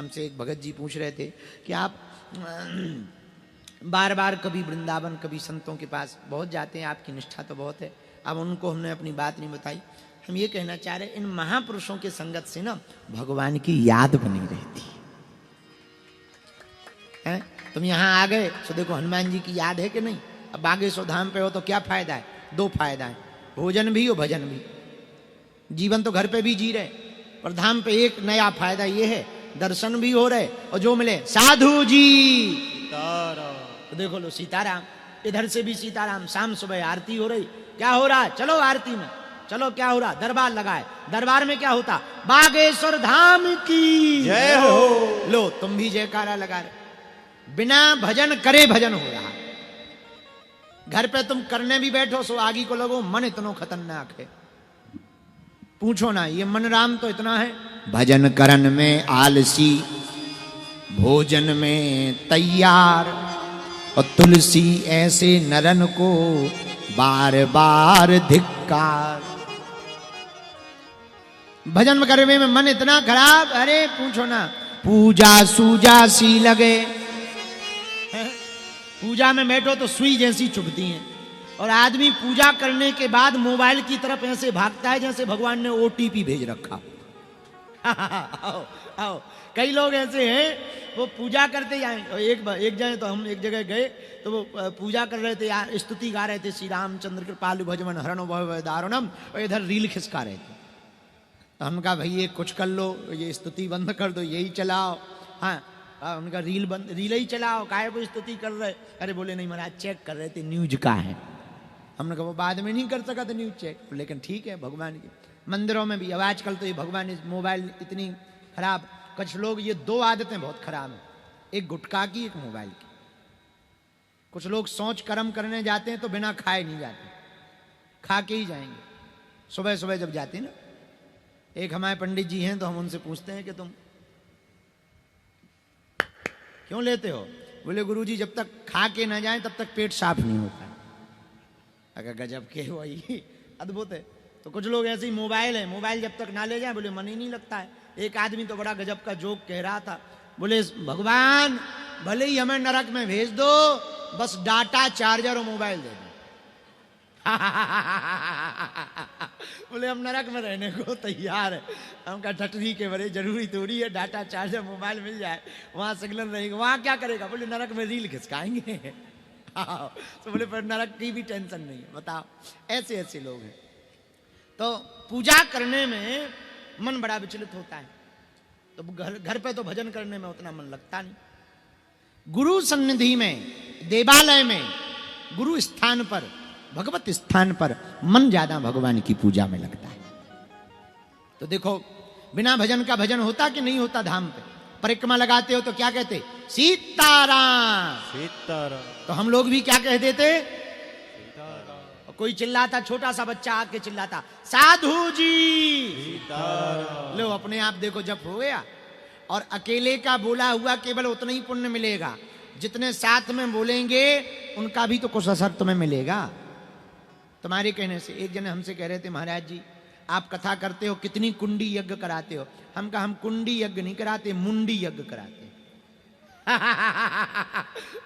हमसे एक भगत जी पूछ रहे थे कि आप बार बार कभी वृंदावन कभी संतों के पास बहुत जाते हैं, आपकी निष्ठा तो बहुत है। अब उनको हमने अपनी बात नहीं बताई। हम ये कहना चाह रहे इन महापुरुषों के संगत से ना भगवान की याद बनी रहती है। तुम यहाँ आ गए तो देखो हनुमान जी की याद है कि नहीं। अब बागेश्वर धाम पे हो तो क्या फायदा है? दो फायदा है, भोजन भी और भजन भी। जीवन तो घर पे भी जी रहे, पर धाम पे एक नया फायदा ये है, दर्शन भी हो रहे और जो मिले साधु जी। तो देखो लो सीताराम, इधर से भी सीताराम। शाम सुबह आरती हो रही, क्या हो रहा है? चलो आरती में चलो। क्या हो रहा? दरबार लगाए। दरबार में क्या होता? बागेश्वर धाम की जय हो। लो तुम भी जयकारा लगा रहे। बिना भजन करे भजन हो रहा। घर पे तुम करने भी बैठो सो आगे को लगो मन इतना खतरनाक है, पूछो ना। ये मन राम तो इतना है, भजन करन में आलसी, भोजन में तैयार, और तुलसी ऐसे नरन को बार बार धिक्कार। भजन करने में मन इतना खराब, अरे पूछो ना। पूजा सूजा सी लगे, पूजा में बैठो तो सुई जैसी चुभती हैं, और आदमी पूजा करने के बाद मोबाइल की तरफ ऐसे भागता है जैसे भगवान ने ओटीपी भेज रखा। आओ आओ, कई लोग ऐसे हैं वो पूजा करते जाए। एक जाए तो हम एक जगह गए तो वो पूजा कर रहे थे, स्तुति गा रहे थे, श्री रामचंद्र कृपालु भजमन हरणो भव दारुणम, और इधर रील खिसका रहे थे। तो हम कहा भाई ये कुछ कर लो, ये स्तुति बंद कर दो, यही चलाओ। हाँ उनका रील बंद, रील ही चलाओ, काहे को स्तुति कर रहे? अरे बोले नहीं महाराज चेक कर रहे थे न्यूज का है। हमने कहा वो बाद में नहीं कर सका था न्यूज चेक, लेकिन ठीक है भगवान की मंदिरों में भी। अब आजकल तो ये भगवान इस मोबाइल इतनी खराब, कुछ लोग ये दो आदतें बहुत खराब हैं, एक गुटखा की एक मोबाइल की। कुछ लोग सोच कर्म करने जाते हैं तो बिना खाए नहीं जाते, खा के ही जाएंगे। सुबह सुबह जब जाते हैं ना, एक हमारे पंडित जी हैं तो हम उनसे पूछते हैं कि तुम क्यों लेते हो? बोले गुरुजी जब तक खा के ना जाए तब तक पेट साफ नहीं होता। अगर गजब के वही अद्भुत है। तो कुछ लोग ऐसे ही मोबाइल है, मोबाइल जब तक ना ले जाए बोले मन ही नहीं लगता है। एक आदमी तो बड़ा गजब का जोक कह रहा था, बोले भगवान भले ही हमें नरक में भेज दो, बस डाटा चार्जर और मोबाइल दे दो। बोले हम नरक में रहने को तैयार है। हम कहा ठटरी के बड़े जरूरी थोड़ी है डाटा चार्जर मोबाइल मिल जाए, वहां सिग्नल रहेगा, वहां क्या करेगा? बोले नरक में रील खिसकाएंगे। तो बोले पर नरक की भी टेंशन नहीं है। बताओ ऐसे ऐसे लोग हैं। तो पूजा करने में मन बड़ा विचलित होता है, तो घर पे तो भजन करने में उतना मन लगता नहीं। गुरु सन्निधि में, देवालय में, गुरु स्थान पर, भगवत स्थान पर मन ज्यादा भगवान की पूजा में लगता है। तो देखो बिना भजन का भजन होता कि नहीं होता? धाम पे परिक्रमा लगाते हो तो क्या कहते? सीताराम सीताराम। तो हम लोग भी क्या कह देते? सीताराम। कोई चिल्लाता, छोटा सा बच्चा आके चिल्लाता साधु जी सीताराम। लो अपने आप देखो जब हो गया। और अकेले का बोला हुआ केवल उतना ही पुण्य मिलेगा, जितने साथ में बोलेंगे उनका भी तो कुछ असर तुम्हें मिलेगा। तुम्हारे कहने से एक जने हमसे कह रहे थे महाराज जी आप कथा करते हो, कितनी कुंडी यज्ञ कराते हो? हम कहा हम कुंडी यज्ञ नहीं कराते, मुंडी यज्ञ कराते।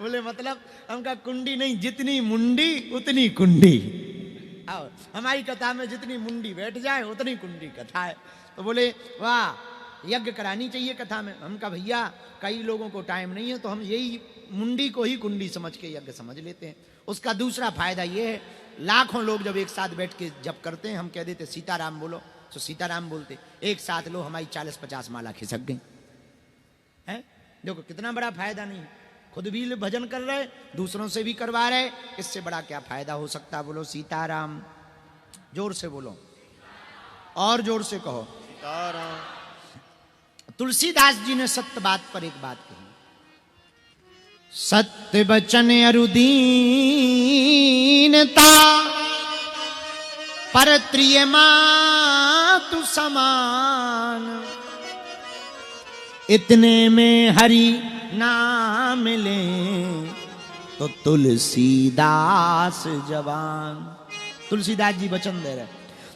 बोले मतलब? हम कहा कुंडी नहीं, जितनी मुंडी उतनी कुंडी। और हमारी कथा में जितनी मुंडी बैठ जाए उतनी कुंडी कथा है। तो बोले वाह यज्ञ करानी चाहिए कथा में। हम कहा भैया कई लोगों को टाइम नहीं है तो हम यही मुंडी को ही कुंडी समझ के यज्ञ समझ लेते हैं। उसका दूसरा फायदा ये है, लाखों लोग जब एक साथ बैठ के जब करते हैं, हम कह देते सीताराम बोलो तो सीताराम बोलते, एक साथ लो हमारी 40-50 माला खिसक गई है। देखो कितना बड़ा फायदा नहीं, खुद भी भजन कर रहे, दूसरों से भी करवा रहे, इससे बड़ा क्या फायदा हो सकता? बोलो सीताराम, जोर से बोलो और जोर से कहो सीताराम। तुलसीदास जी ने सत्य बात पर एक बात कही, सत्य बचन अरुदीनता पर त्रिय मातु समान, इतने में हरि नाम ले तो तुलसीदास जवान। तुलसीदास जी वचन दे रहे,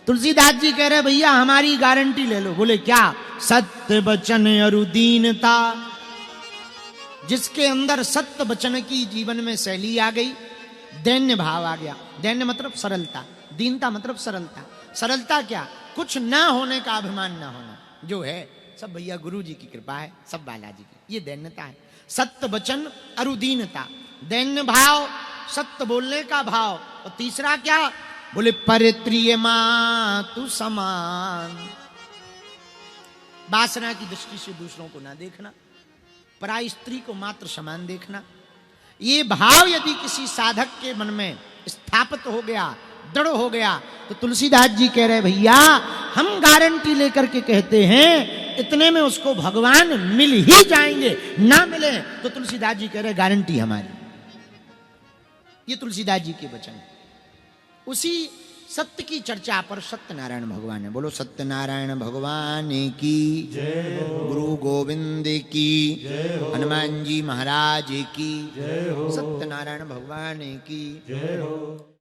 तुलसीदास जी कह रहे भैया हमारी गारंटी ले लो। बोले क्या? सत्य वचन अरु दीनता। जिसके अंदर सत्य वचन की जीवन में शैली आ गई, दैन्य भाव आ गया। दैन्य मतलब सरलता, दीनता मतलब सरलता। सरलता क्या? कुछ ना होने का अभिमान ना होना, जो है सब भैया गुरु जी की कृपा है, सब बालाजी की, ये दैन्यता है। सत्य वचन अरुदीनता, दैन्य भाव, सत्य बोलने का भाव। और तीसरा क्या? बोले परित्रिय मातु समान। वासना की दृष्टि से दूसरों को ना देखना, पराई स्त्री को मात्र समान देखना। ये भाव यदि किसी साधक के मन में स्थापित हो गया, दृढ़ हो गया, तो तुलसीदास जी कह रहे भैया हम गारंटी लेकर के कहते हैं इतने में उसको भगवान मिल ही जाएंगे। ना मिले तो तुलसीदास जी कह रहे गारंटी हमारी। ये तुलसीदास जी के वचन। उसी सत्य की चर्चा पर सत्यनारायण भगवान है। बोलो सत्यनारायण भगवान की जय हो, गुरु गोविंद की जय हो, हनुमान जी महाराज की जय हो, सत्यनारायण भगवान की जय हो।